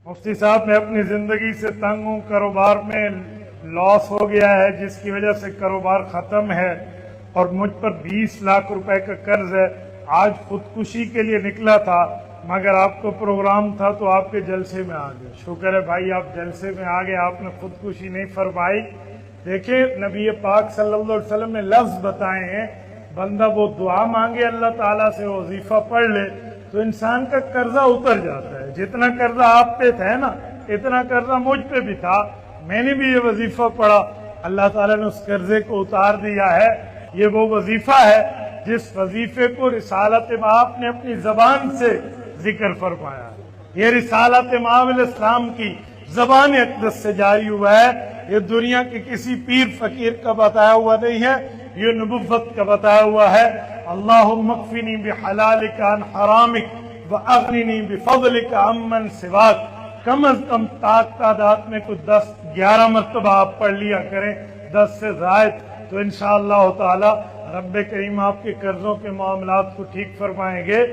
मुफ्ती साहब, मैं अपनी जिंदगी से तंग हूँ, कारोबार में लॉस हो गया है जिसकी वजह से कारोबार खत्म है और मुझ पर 20 लाख रुपए का कर्ज है। आज खुदकुशी के लिए निकला था मगर आपको प्रोग्राम था तो आपके जलसे में आ गए। शुक्र है भाई आप जलसे में आ गए, आपने खुदकुशी नहीं फरमाई। देखिए नबी पाक सल्लल्लाहु अलैहि वसल्लम ने लफ्ज बताए हैं, बंदा वो दुआ मांगे अल्लाह ताला से, वजीफा पढ़ ले तो इंसान का कर्जा उतर जाता है। जितना कर्जा आप पे था ना इतना कर्जा मुझ पे भी था, मैंने भी ये वजीफा पढ़ा, अल्लाह ताला ने उस कर्जे को उतार दिया है। ये वो वजीफा है जिस वजीफे को रिसालत माब ने अपनी जबान से जिक्र फरमाया। ये रिसालत माब अलैहिस्सलाम की जबान अक़दस से जारी हुआ है। ये दुनिया के किसी पीर फकीर का बताया हुआ नहीं है, ये नबुव्वत का बताया हुआ है। अल्लाहुम्मा अक्फिनी बिहलालिका अन हरामिक व अगनिनी बिफज़लिका अम्मन सिवाक। कम अज कम तादाद में कुछ 10-11 मरतबा आप पढ़ लिया करें, 10 से ज़ायद, तो इंशाअल्लाह ताला रब्बे करीम आपके कर्जों के मामलात को ठीक फरमाएंगे।